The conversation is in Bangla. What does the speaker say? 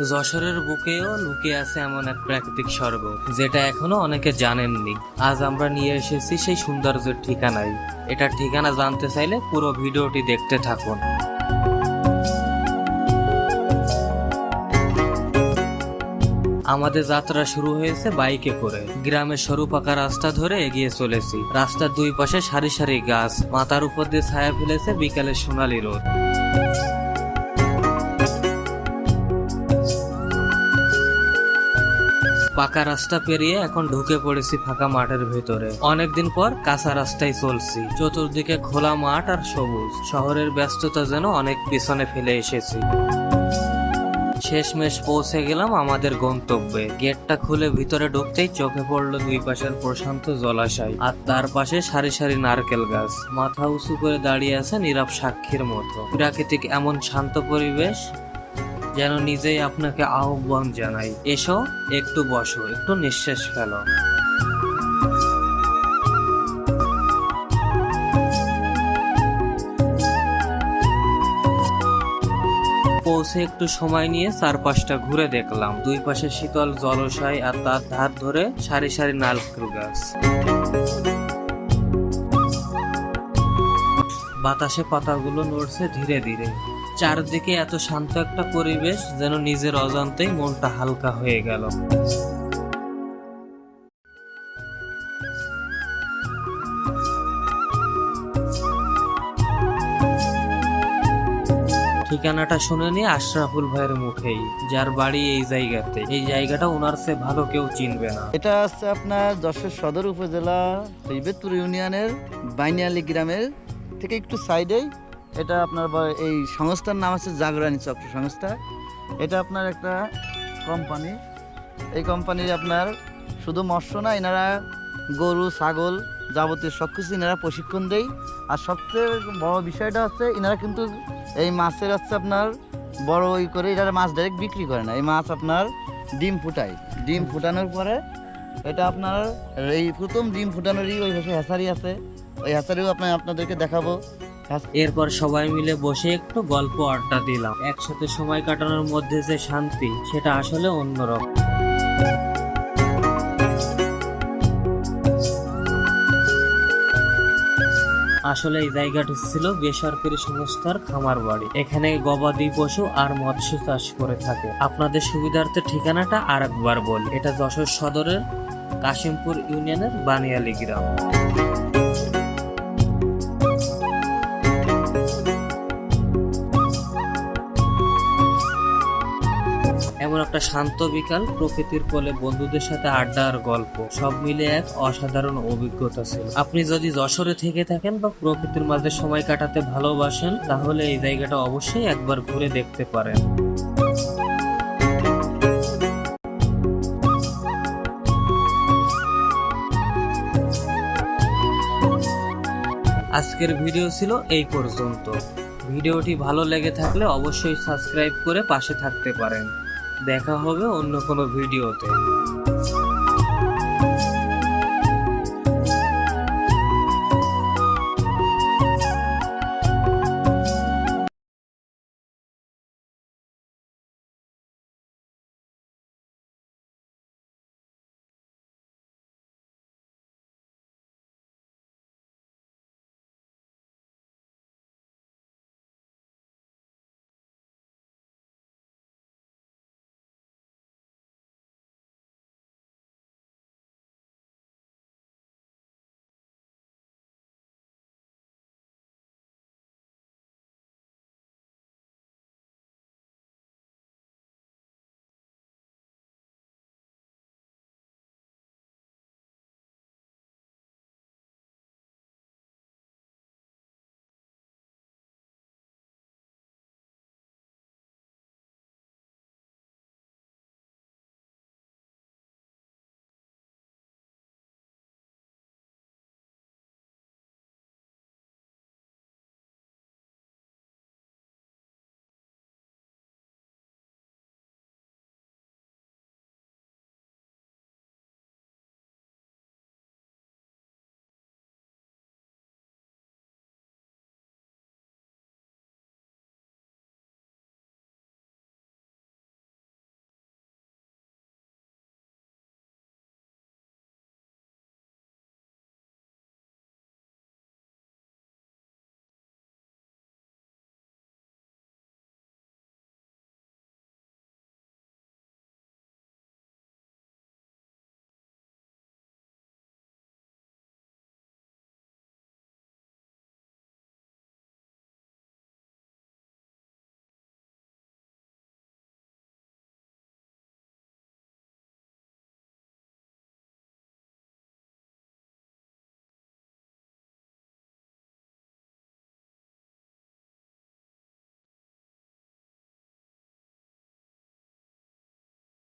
যশোরের বুকেও লুকিয়ে আছে এমন এক প্রাকৃতিক স্বর্গ, যেটা এখনো অনেকে জানেননি। আজ আমরা নিয়ে এসেছি সেই সৌন্দর্যের ঠিকানায়। এটার ঠিকানা জানতে চাইলে পুরো ভিডিওটি দেখতে থাকুন। আমাদের যাত্রা শুরু হয়েছে বাইকে করে। গ্রামের সরু পাকা রাস্তা ধরে এগিয়ে চলেছি। রাস্তার দুই পাশে সারি সারি গাছ, মাথার উপর দিয়ে ছায়া ফেলেছে বিকালের সোনালি রোদ। পাকা রাস্তা পেরিয়ে এখন ঢুকে পড়েছি ফাঁকা মাঠের ভেতরে। অনেকদিন পর কাঁচা রাস্তায় চলছি। চতুর্দিকে খোলা মাঠ আর সবুজ। শহরের ব্যস্ততা যেন অনেক পিছনে ফেলে এসেছি। শেষমেশ পৌঁছে গেলাম আমাদের গন্তব্যে। গেটটা খুলে ভিতরে ঢুকতেই চোখে পড়লো দুই পাশের প্রশান্ত জলাশয়, আর তার পাশে সারি সারি নারকেল গাছ। মাথা উঁচু করে দাঁড়িয়ে আছে নীরব সাক্ষীর মতো। প্রাকৃতিক এমন শান্ত পরিবেশ যেন নিজেই আপনাকে আহ্বান জানাই, এসো, একটু বসো, একটু নিঃশ্বাস ফেলো। পৌঁছে একটু সময় নিয়ে চারপাশটা ঘুরে দেখলাম। দুই পাশে শীতল জলাশয় আর তার ধার ধরে সারি সারি নারকেল গাছ। বাতাসে পাতাগুলো নড়ছে ধীরে ধীরে। চারদিকে এত শান্ত একটা পরিবেশ যেন নিজের অজান্তেই মনটা হালকা হয়ে গেল। ঠিকানাটা শুনে নিয়ে আশরাফুল ভাইয়ের মুখেই, যার বাড়ি এই জায়গাতে। এই জায়গাটা ওনার চেয়ে ভালো কেউ চিনবে না। এটা হচ্ছে আপনার যশোর সদর উপজেলা তৈবেতপুর ইউনিয়নের বাইনিয়ালি গ্রামের থেকে একটু সাইডেই। এটা আপনার এই সংস্থার নাম আছে জাগরণী চক্র সংস্থা। এটা আপনার একটা কোম্পানি। এই কোম্পানির আপনার শুধু মৎস্য না, এনারা গরু ছাগল যাবতীয় সব কিছু এনারা প্রশিক্ষণ দেয়। আর সবচেয়ে বড় বিষয়টা হচ্ছে এনারা কিন্তু এই মাছের হচ্ছে আপনার বড় করে এনারা মাছ ডাইরেক্ট বিক্রি করে না। এই মাছ আপনার ডিম ফুটায়। ডিম ফুটানোর পরে এটা আপনার এই প্রথম ডিম ফুটানোরই ওই পাশে হ্যাচারি আছে। ওই হ্যাচারিও আপনাদেরকে দেখাবো। এরপর সবাই মিলে বসে একটু গল্প আড্ডা দিলাম। একসাথে সময় কাটানোর মধ্যে যে শান্তি, সেটা আসলে অন্যরকম। আসলে এই জায়গাটি ছিল বেসরকারি সংস্থার খামার বাড়ি। এখানে গবাদি পশু আর মৎস্য চাষ করে থাকে। আপনাদের সুবিধার্থে ঠিকানাটা আর একবার বলি। এটা যশোর সদরের কাশিমপুর ইউনিয়নের বানিয়ালি গ্রাম। এমন একটা শান্ত বিকাল, প্রকৃতির কোলে বন্ধুদের সাথে আড্ডা আর গল্প, সব মিলে এক অসাধারণ অভিজ্ঞতা ছিল। আপনি যদি যশোরে থেকে থাকেন বা প্রকৃতির মাঝে সময় কাটাতে ভালোবাসেন, তাহলে এই জায়গাটা অবশ্যই একবার ঘুরে দেখতে পারেন। আজকের ভিডিও ছিল এই পর্যন্ত। ভিডিওটি ভালো লেগে থাকলে অবশ্যই সাবস্ক্রাইব করে পাশে থাকতে পারেন। দেখা হবে অন্য কোনো ভিডিওতে।